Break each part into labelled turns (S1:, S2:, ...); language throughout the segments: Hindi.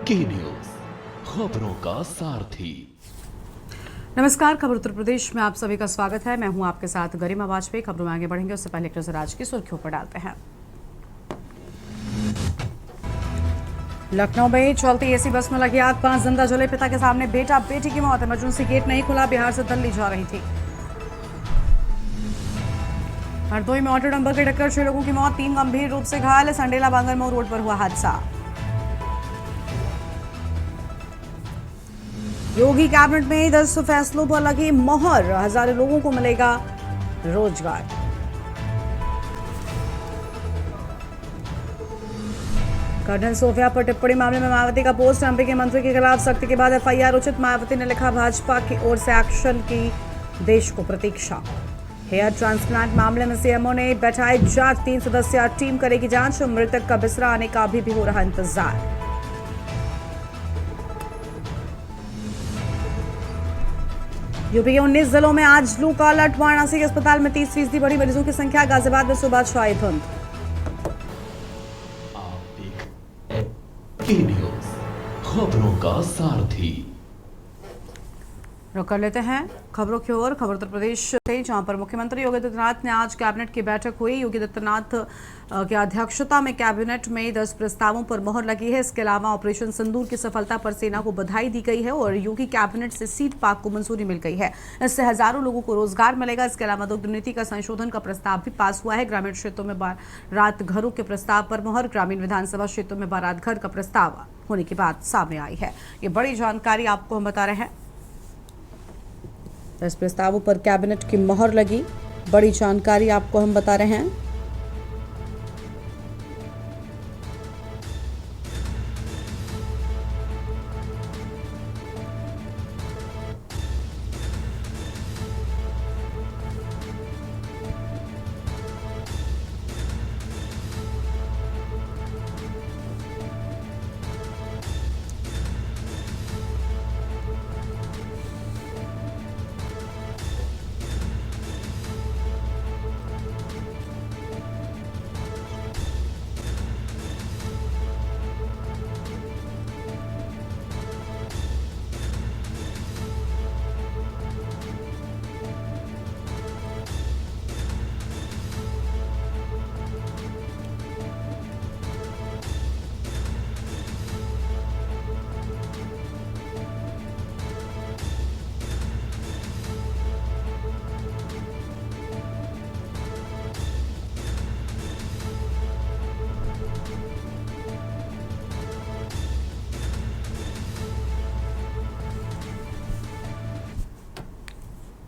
S1: की न्यूज, खबरों का सारथी।
S2: नमस्कार, खबर उत्तर प्रदेश में आप सभी का स्वागत है। मैं हूं आपके साथ गरिमा वाजपेयी। खबरों में आगे बढ़ेंगे उससे पहले एक नजर आज की सुर्खियों पर डालते हैं। लखनऊ में चलती एसी बस में लगी आग, 5 जिंदा जले, पिता के सामने बेटा बेटी की मौत। इमरजेंसी गेट नहीं खुला, बिहार से दिल्ली जा रही थी। हरदोई में ऑटो डंपर की टक्कर, 6 लोगों की मौत, 3 गंभीर रूप से घायल। संडेला बांगरमऊ रोड पर हुआ हादसा। योगी कैबिनेट में 10 फैसलों पर लगी मोहर, हजारों लोगों को मिलेगा रोजगार। कर्नल सोफिया पर टिप्पणी मामले में मायावती का पोस्ट, एमपी के मंत्री के खिलाफ सख्ती के बाद एफआईआर उचित। मायावती ने लिखा, भाजपा की ओर से एक्शन की देश को प्रतीक्षा। हेयर ट्रांसप्लांट मामले में सीएमओ ने बैठाई जांच, 3 सदस्यीय टीम करेगी जांच। मृतक का बिसरा आने का अभी भी हो रहा इंतजार। यूपी के 19 जिलों में आज ब्लू अलर्ट। वाराणसी के अस्पताल में 30% बढ़ी मरीजों की संख्या। गाजियाबाद में सुबह छाई धुंध।
S1: की न्यूज, खबरों का सारथी।
S2: रुक कर लेते हैं खबरों की ओर। खबर उत्तर प्रदेश से, जहां पर मुख्यमंत्री योगी आदित्यनाथ ने आज कैबिनेट की बैठक हुई। योगी आदित्यनाथ की अध्यक्षता में कैबिनेट में 10 प्रस्तावों पर मोहर लगी है। इसके अलावा ऑपरेशन सिंदूर की सफलता पर सेना को बधाई दी गई है और योगी कैबिनेट से सीट पाक को मंजूरी मिल गई है। इससे हजारों लोगों को रोजगार मिलेगा। इसके अलावा दुग्ध नीति का संशोधन का प्रस्ताव भी पास हुआ है। ग्रामीण क्षेत्रों में बारात घरों के प्रस्ताव पर मोहर। ग्रामीण विधानसभा क्षेत्रों में बारात घर का प्रस्ताव होने की बात सामने आई है। ये बड़ी जानकारी आपको हम बता रहे हैं। 10 प्रस्तावों पर कैबिनेट की मोहर लगी, बड़ी जानकारी आपको हम बता रहे हैं।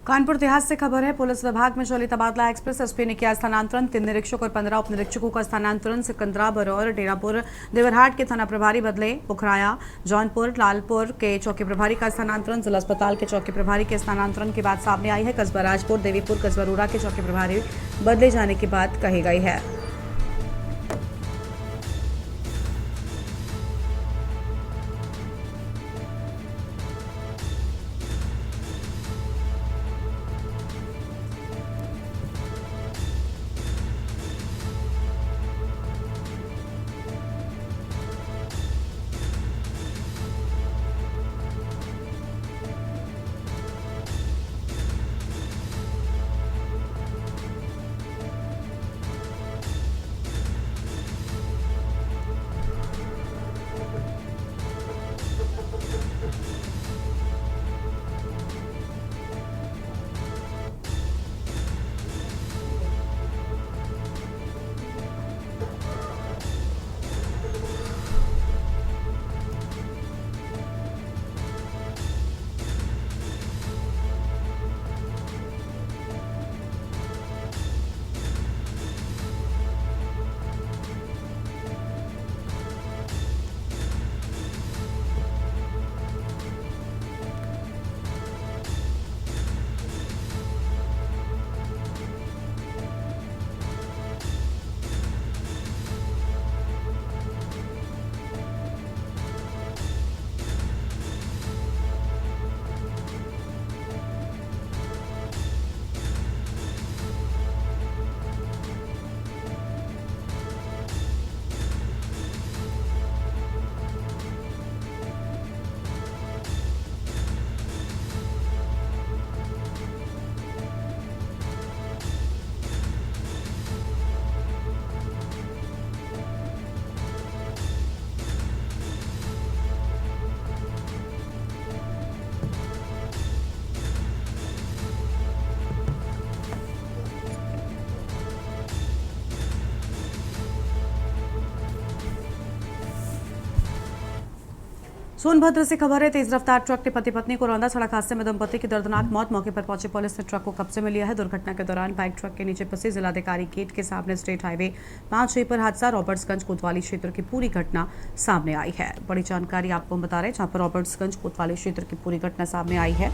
S2: कानपुर देहात से खबर है। पुलिस विभाग में चली तबादला एक्सप्रेस। एसपी ने किया स्थानांतरण, 3 निरीक्षक और 15 उप निरीक्षकों का स्थानांतरण। सिकंदरा, बरौर, डेरापुर, देवरहाट के थाना प्रभारी बदले। पुखराया, जौनपुर, लालपुर के चौकी प्रभारी का स्थानांतरण। जिला अस्पताल के चौकी प्रभारी के स्थानांतरण की बात सामने आई है। कस्बा राजपुर, देवीपुर, कस्बा रूरा के चौकी प्रभारी बदले जाने की बात कही गई है। सोनभद्र से खबर है, तेज रफ्तार ट्रक ने पति पत्नी को रौंदा। सड़क हादसे में दंपति की दर्दनाक मौत। मौके पर पहुंची पुलिस ने ट्रक को कब्जे में लिया है। दुर्घटना के दौरान बाइक ट्रक के नीचे फंसी। जिलाधिकारी गेट के सामने स्टेट हाईवे 5A पर हादसा। रॉबर्ट्सगंज कोतवाली क्षेत्र की पूरी घटना सामने आई है। बड़ी जानकारी आपको हम बता रहे हैं, जहां पर रॉबर्ट्सगंज कोतवाली क्षेत्र की पूरी घटना सामने आई है।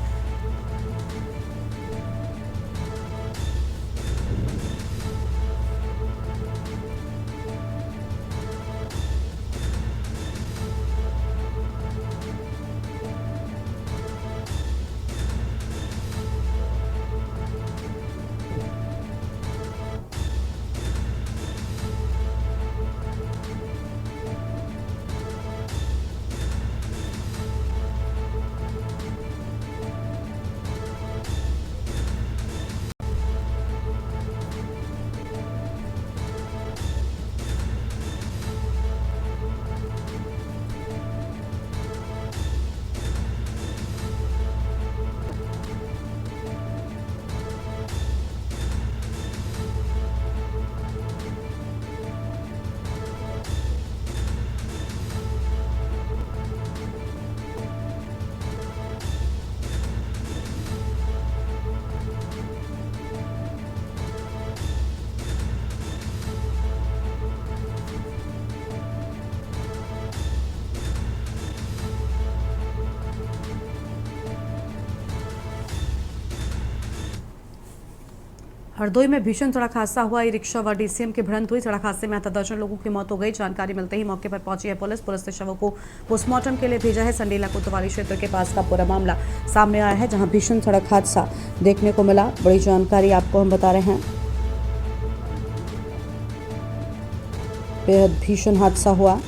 S2: हरदोई में भीषण सड़क हादसा हुआ। ई रिक्शा व डीसीएम की भिड़ंत हुई। सड़क हादसे में 8 लोगों की मौत हो गई। जानकारी मिलते ही मौके पर पहुंची है पुलिस। पुलिस ने शवों को पोस्टमार्टम के लिए भेजा है। संडीला कोतवाली क्षेत्र के पास का पूरा मामला सामने आया है, जहां भीषण सड़क हादसा देखने को मिला। बड़ी जानकारी आपको हम बता रहे हैं। बेहद भीषण हादसा हुआ।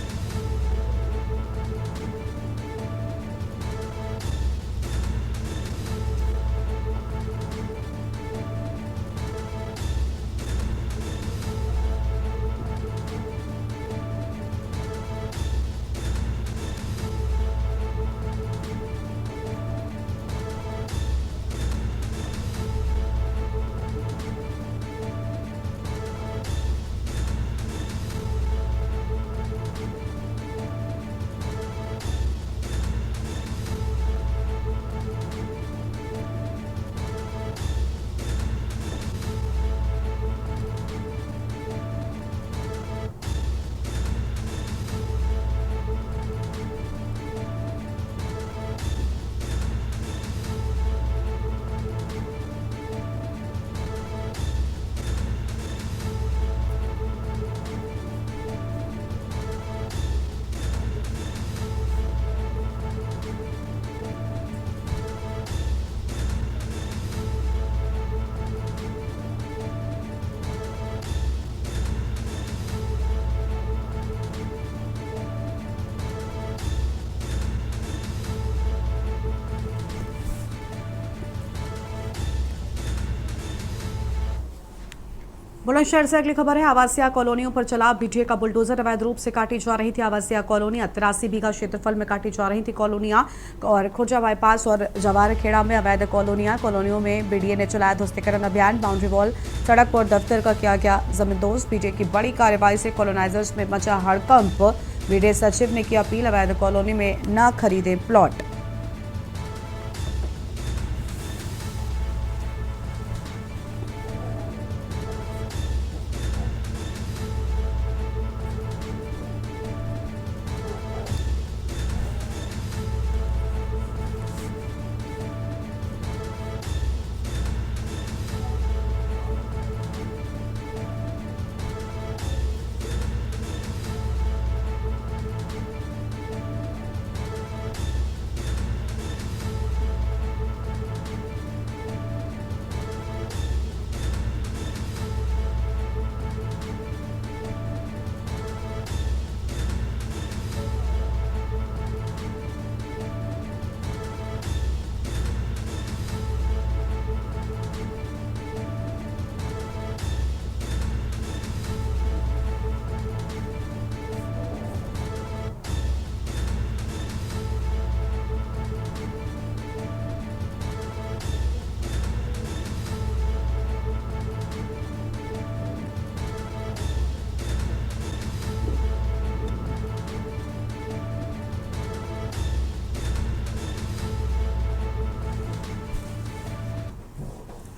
S2: बुलंदशहर से अगली खबर है। आवासीय कॉलोनियों पर चला बीटीए का बुलडोजर। अवैध रूप से काटी जा रही थी आवासीय कॉलोनियां। 83 बीघा क्षेत्रफल में काटी जा रही थी कॉलोनियां। और खुर्जा बाईपास और जवारखेड़ा में अवैध कॉलोनियों में बीडीए ने चलाया ध्वस्तीकरण अभियान। बाउंड्री वॉल, सड़क और दफ्तर का किया गया जमींदोज। बीडीए की बड़ी कार्रवाई से कॉलोनाइजर्स में मचा हड़कंप। बीडीए सचिव ने की अपील, अवैध कॉलोनी में न खरीदे प्लॉट।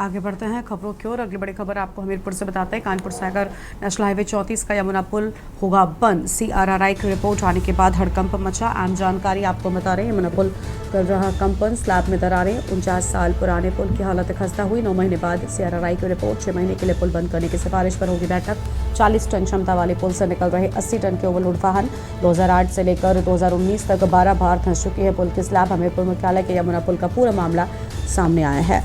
S2: आगे बढ़ते हैं खबरों की ओर। अगली बड़ी खबर आपको हमीरपुर से बताते हैं। कानपुर सागर नेशनल हाईवे 34 का यमुना पुल होगा बंद। CRRI की रिपोर्ट आने के बाद हड़कंप मचा। अहम जानकारी आपको बता रहे हैं, यमुना पुल कर रहा कंपन, स्लैब में दरारें। 49 साल पुराने पुल की हालत खस्ता हुई। 9 महीने बाद CRRI की रिपोर्ट। 6 महीने के लिए पुल बंद करने की सिफारिश पर होगी बैठक। 40 टन क्षमता वाले पुल से निकल रहे 80 टन के ओवरलोड वाहन। 2008 से लेकर 2019 तक 12 बार धंस चुकी है पुल की स्लैब। हमीरपुर मुख्यालय के यमुना पुल का पूरा मामला सामने आया है।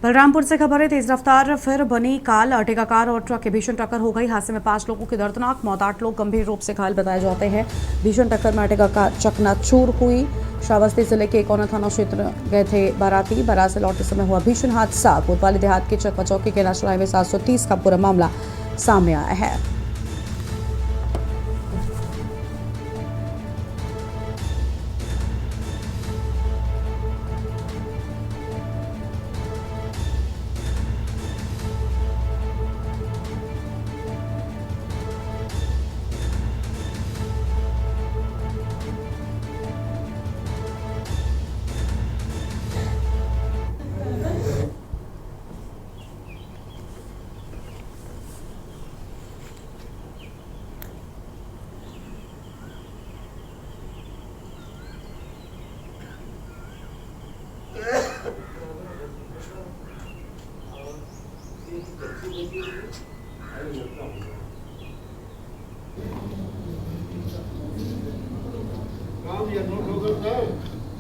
S2: बलरामपुर से खबर है। तेज रफ्तार फिर बनी काल। अर्टिगा कार और ट्रक की भीषण टक्कर हो गई। हादसे में 5 लोगों की दर्दनाक मौत, 8 लोग गंभीर रूप से घायल बताए जाते हैं। भीषण टक्कर में अर्टिगा कार चकनाचूर हुई। श्रावस्ती जिले के कोना थाना क्षेत्र गए थे बाराती। बारात से लौटते समय हुआ भीषण हादसा। कोतवाली देहात के चकवा चौकी के नेशनल हाईवे 730 का पूरा मामला सामने आया है।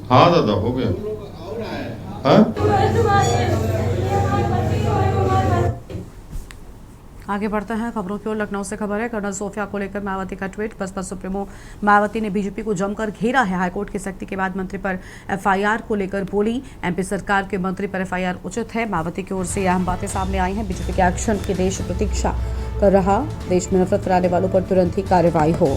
S3: हाँ दादा हो गया। हाँ?
S2: आगे बढ़ते हैं खबरों की ओर। लखनऊ से खबर है। कर्नल सोफिया को लेकर मायावती का ट्वीट। बसपा सुप्रीमो मायावती ने बीजेपी को जमकर घेरा है। हाईकोर्ट की सख्ती के बाद मंत्री पर FIR को लेकर बोली। MP सरकार के मंत्री पर FIR उचित है। मायावती की ओर से यह अहम बातें सामने आई हैं। बीजेपी के एक्शन की देश प्रतीक्षा कर रहा। देश में नफरत फैलाने वालों पर तुरंत ही कार्रवाई हो।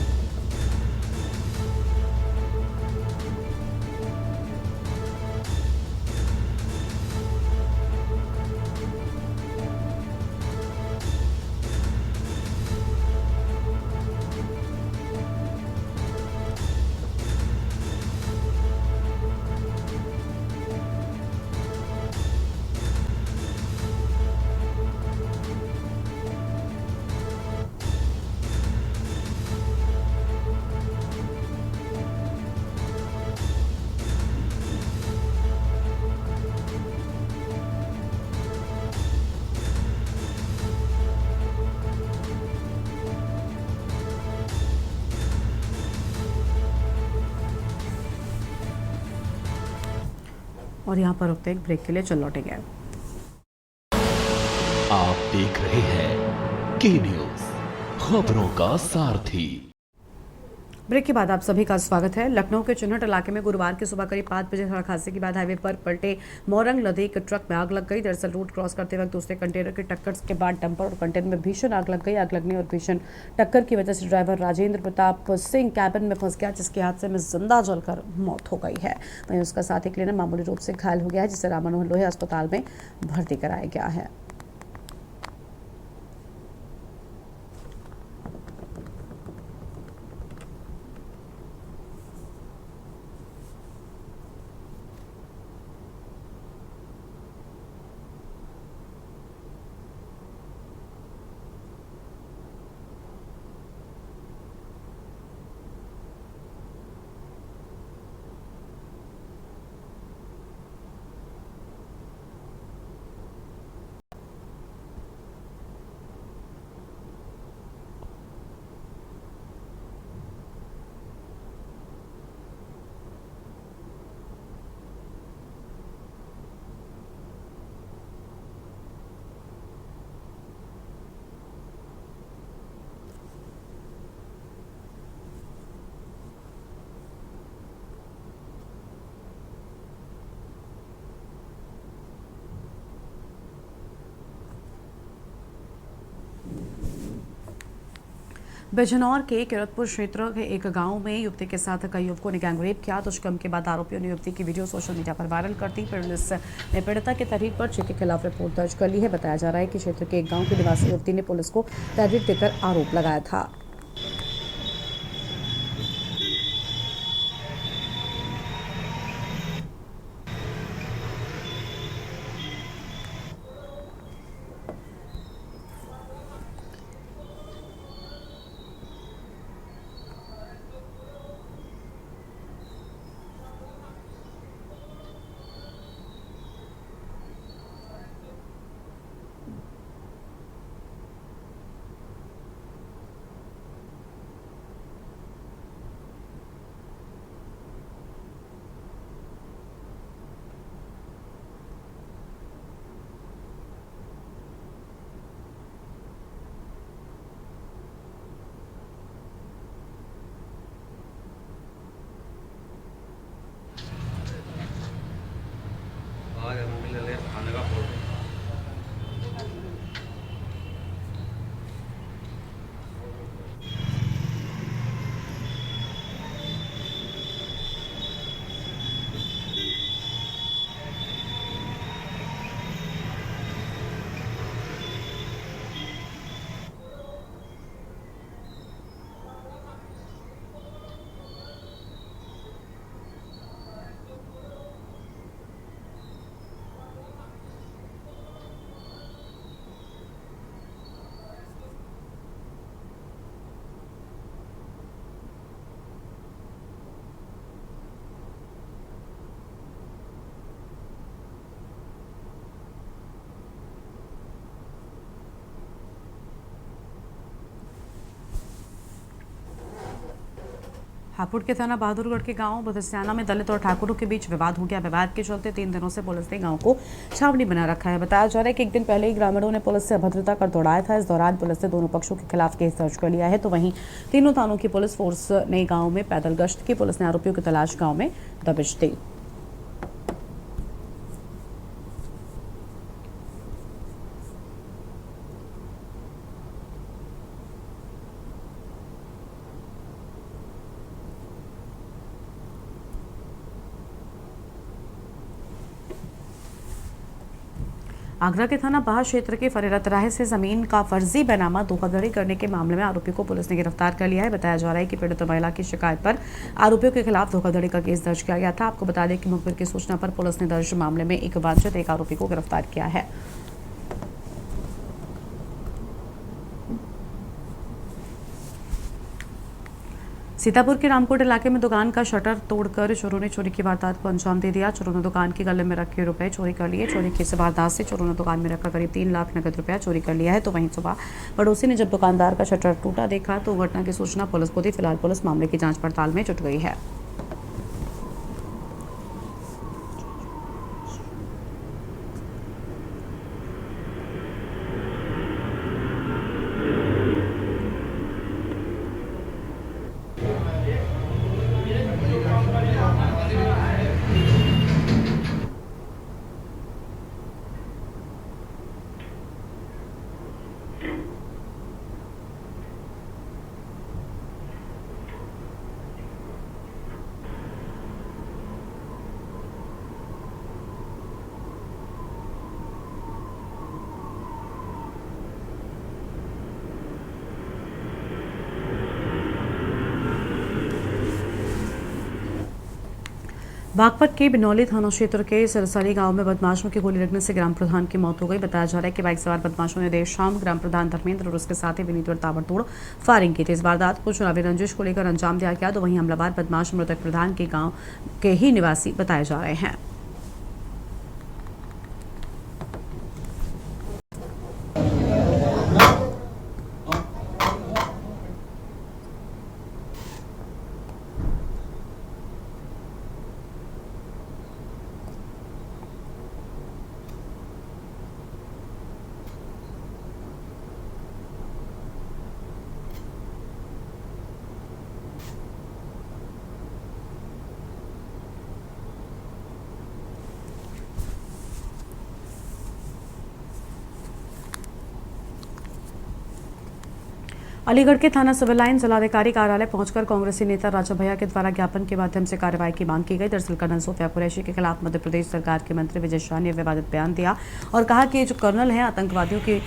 S2: और यहाँ पर रुकते एक ब्रेक के लिए चल लौटेंगे।
S1: आप देख रहे हैं के न्यूज, खबरों का सारथी।
S2: ब्रेक के बाद आप सभी का स्वागत है। लखनऊ के चिन्हट इलाके में गुरुवार की सुबह करीब 5 बजे सड़क हादसे के बाद हाईवे पर पलटे मोरंग लदे एक ट्रक में आग लग गई। दरअसल रोड क्रॉस करते वक्त दूसरे कंटेनर की टक्कर के बाद डंपर और कंटेनर में भीषण आग लग गई। आग लगने और भीषण टक्कर की वजह से ड्राइवर राजेंद्र प्रताप सिंह कैबिन में फंस गया, जिसके हादसे में जिंदा जलकर मौत हो गई है। वहीं उसका साथी क्लीनर मामूली रूप से घायल हो गया है, जिसे राम मनोहर लोहिया अस्पताल में भर्ती कराया गया है। बिजनौर के किरतपुर क्षेत्र के एक गांव में युवती के साथ कई युवकों ने गैंगरेप किया। दुष्कर्म के बाद आरोपियों ने युवती की वीडियो सोशल मीडिया पर वायरल कर दी। पुलिस ने पीड़िता के तहरीर पर के खिलाफ रिपोर्ट दर्ज कर ली है। बताया जा रहा है कि क्षेत्र के एक गांव की निवासी युवती ने पुलिस को तहरीर देकर आरोप लगाया था।
S4: आज हम मिल रहे खाने का फोटो।
S2: हापुड़ के थाना बहादुरगढ़ के गांव बदस्याना में दलित और ठाकुरों के बीच विवाद हो गया। विवाद के चलते 3 दिनों से पुलिस ने गांव को छावनी बना रखा है। बताया जा रहा है कि एक दिन पहले ही ग्रामीणों ने पुलिस से अभद्रता कर दौड़ाया था। इस दौरान पुलिस ने दोनों पक्षों के खिलाफ केस दर्ज कर लिया है। तो वहीं तीनों थानों की पुलिस फोर्स ने गाँव में पैदल गश्त की। पुलिस ने आरोपियों की तलाश गाँव में दबिश दी। आगरा के थाना बाह क्षेत्र के फरेरत राह से जमीन का फर्जी बैनामा धोखाधड़ी करने के मामले में आरोपी को पुलिस ने गिरफ्तार कर लिया है। बताया जा रहा है कि पीड़ित महिला की शिकायत पर आरोपियों के खिलाफ धोखाधड़ी का केस दर्ज किया गया था। आपको बता दें कि मुखबिर की सूचना पर पुलिस ने दर्ज मामले में एक आरोपी को गिरफ्तार किया है। सीतापुर के रामकोट इलाके में दुकान का शटर तोड़कर चोरों ने चोरी की वारदात को अंजाम दे दिया। चोरों ने दुकान के गले में रखे रुपए चोरी कर लिए। चोरी की इस वारदात से चोरों ने दुकान में रखा करीब 3 लाख नकद रुपया चोरी कर लिया है। तो वहीं सुबह पड़ोसी ने जब दुकानदार का शटर टूटा देखा तो घटना की सूचना पुलिस को दी। फिलहाल पुलिस मामले की जांच पड़ताल में जुट गई है। बागपत के बिनौली थाना क्षेत्र के सरसाली गांव में बदमाशों की गोली लगने से ग्राम प्रधान की मौत हो गई। बताया जा रहा है कि बाइक सवार बदमाशों ने देर शाम ग्राम प्रधान धर्मेंद्र और उसके साथी विनीत पर ताबड़तोड़ फायरिंग की थी। इस वारदात को चुनावी रंजिश को लेकर अंजाम दिया गया। तो वहीं हमलावर बदमाश मृतक प्रधान के गाँव के ही निवासी बताए जा रहे हैं। अलीगढ़ के थाना सिविल लाइन जिलाधिकारी कार्यालय पहुंचकर कांग्रेसी नेता राजा भैया के द्वारा ज्ञापन के माध्यम से कार्रवाई की मांग की गई। दरअसल कर्नल सोफिया कुरैशी के खिलाफ मध्य प्रदेश सरकार के मंत्री विजय शाह ने विवादित बयान दिया और कहा कि जो कर्नल हैं आतंकवादियों की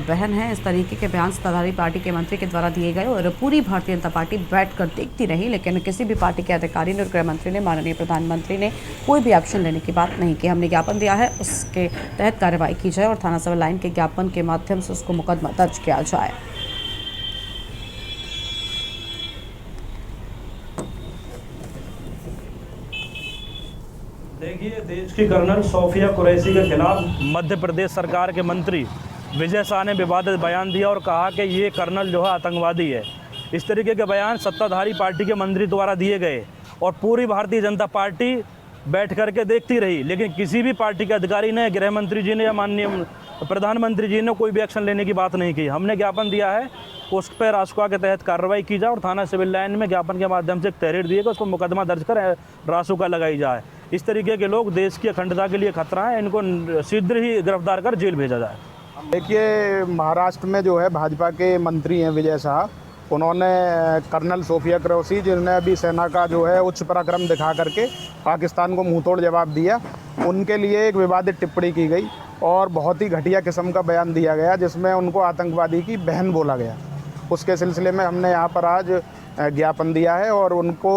S2: बहन है। इस तरीके के बयान सत्ताधारी पार्टी के मंत्री के द्वारा दिए गए और पूरी भारतीय जनता पार्टी बैठकर देखती रही, लेकिन किसी भी पार्टी के अधिकारी ने और गृह मंत्री ने, माननीय प्रधानमंत्री ने कोई भी एक्शन लेने की बात नहीं की। हमने ज्ञापन दिया है, उसके तहत कार्रवाई की जाए और थाना सिविल लाइन के ज्ञापन के माध्यम से उसको मुकदमा दर्ज किया जाए।
S5: देखिए, देश की कर्नल सोफिया कुरैशी के खिलाफ मध्य प्रदेश सरकार के मंत्री विजय शाह ने विवादित बयान दिया और कहा कि ये कर्नल जो है आतंकवादी है। इस तरीके के बयान सत्ताधारी पार्टी के मंत्री द्वारा दिए गए और पूरी भारतीय जनता पार्टी बैठ करके देखती रही, लेकिन किसी भी पार्टी के अधिकारी ने, गृह मंत्री जी ने या माननीय प्रधानमंत्री जी ने कोई भी एक्शन लेने की बात नहीं की। हमने ज्ञापन दिया है, उस पर रासुका के तहत कार्रवाई की जाए और थाना सिविल लाइन में ज्ञापन के माध्यम से एक तहरीर दिए कि उसको मुकदमा दर्ज कर रासुका लगाई जाए। इस तरीके के लोग देश की अखंडता के लिए खतरा है, इनको शीघ्र ही गिरफ्तार कर जेल भेजा जाए।
S6: देखिए, महाराष्ट्र में जो है भाजपा के मंत्री हैं विजय शाह, उन्होंने कर्नल सोफिया कुरैशी, जिन्होंने अभी सेना का जो है उच्च पराक्रम दिखा करके पाकिस्तान को मुंहतोड़ जवाब दिया, उनके लिए एक विवादित टिप्पणी की गई और बहुत ही घटिया किस्म का बयान दिया गया, जिसमें उनको आतंकवादी की बहन बोला गया। उसके सिलसिले में हमने यहाँ पर आज ज्ञापन दिया है और उनको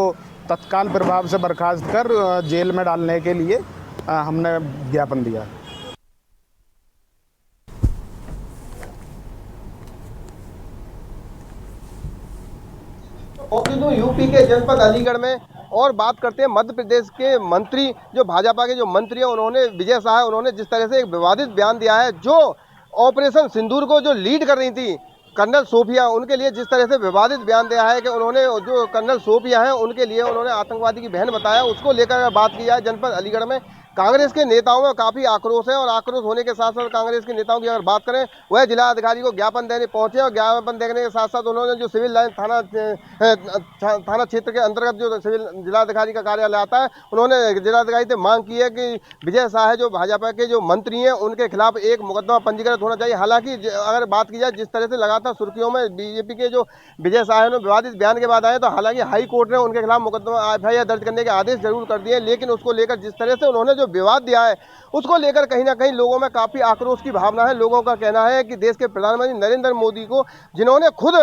S6: तत्काल प्रभाव से बर्खास्त कर जेल में डालने के लिए हमने ज्ञापन दिया।
S7: यूपी के जनपद अलीगढ़ में और बात करते हैं मध्य प्रदेश के मंत्री, जो भाजपा के जो मंत्री हैं, उन्होंने विजय शाह, उन्होंने जिस तरह से एक विवादित बयान दिया है, जो ऑपरेशन सिंदूर को जो लीड कर रही थी कर्नल सोफिया, उनके लिए जिस तरह से विवादित बयान दिया है कि उन्होंने जो कर्नल सोफिया है उनके लिए उन्होंने आतंकवादी की बहन बताया, उसको लेकर बात की जाए। जनपद अलीगढ़ में कांग्रेस के नेताओं में काफ़ी आक्रोश है और आक्रोश होने के साथ साथ कांग्रेस के नेताओं की अगर बात करें, वह जिलाधिकारी को ज्ञापन देने पहुंचे और ज्ञापन देने के साथ साथ उन्होंने जो सिविल लाइन थाना क्षेत्र के अंतर्गत जो सिविल जिलाधिकारी का कार्यालय आता है, उन्होंने जिलाधिकारी से मांग की है कि विजय शाह जो भाजपा के जो मंत्री हैं उनके खिलाफ एक मुकदमा पंजीकृत होना चाहिए। हालांकि अगर बात की जाए, जिस तरह से लगातार सुर्खियों में बीजेपी के जो विजय शाह ने विवादित बयान के बाद आए, तो हालांकि हाई कोर्ट ने उनके खिलाफ मुकदमा FIR दर्ज करने के आदेश जरूर कर दिए, लेकिन उसको लेकर जिस तरह से उन्होंने जो विवाद दिया है उसको लेकर कहीं ना कहीं लोगों में काफी आक्रोश की भावना है। लोगों का कहना है कि देश के प्रधानमंत्री नरेंद्र मोदी को, जिन्होंने खुद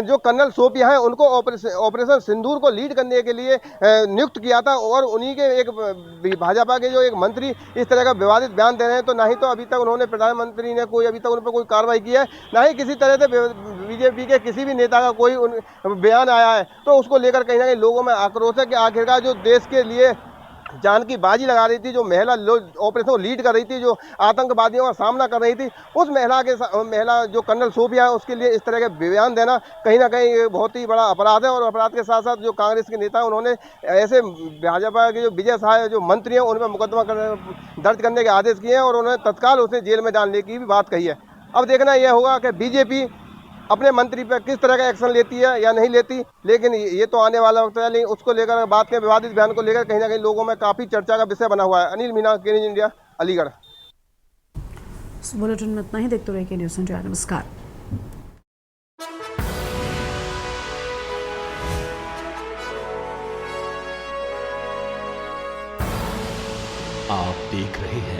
S7: जो कर्नल सोफिया है उनको ऑपरेशन सिंदूर को लीड करने के लिए नियुक्त किया था, और उन्हीं के एक भाजपा के जो एक मंत्री इस तरह का विवादित बयान दे रहे हैं, तो ना ही तो अभी तक उन्होंने प्रधानमंत्री ने कोई अभी तक उन पर कोई कार्रवाई की है, ना ही किसी तरह से बीजेपी के किसी भी नेता का कोई बयान आया है। तो उसको लेकर कहीं ना कहीं लोगों में आक्रोश है कि आखिरकार जो देश के लिए जान की बाजी लगा रही थी, जो महिला ऑपरेशन को लीड कर रही थी, जो आतंकवादियों का सामना कर रही थी, उस महिला जो कर्नल सोफिया है उसके लिए इस तरह के बयान देना कहीं ना कहीं बहुत ही बड़ा अपराध है। और अपराध के साथ साथ जो कांग्रेस के नेता हैं उन्होंने ऐसे भाजपा के जो विजय शाह जो मंत्री हैं उन पर मुकदमा दर्ज करने के आदेश किए हैं और उन्होंने तत्काल उसे जेल में डालने की भी बात कही है। अब देखना यह होगा कि बीजेपी अपने मंत्री पर किस तरह का एक्शन लेती है या नहीं लेती, लेकिन ये तो आने वाला वक्त है। लेकिन उसको लेकर बात के विवादित बयान को लेकर कहीं ना कहीं लोगों में काफ़ी चर्चा का विषय बना हुआ है। अनिल मीना, के न्यूज़ इंडिया, अलीगढ़।
S2: इस बुलेटिन में इतना ही। देखते रहिए के न्यूज़ इंडिया। नमस्कार।
S1: आप देख रहे हैं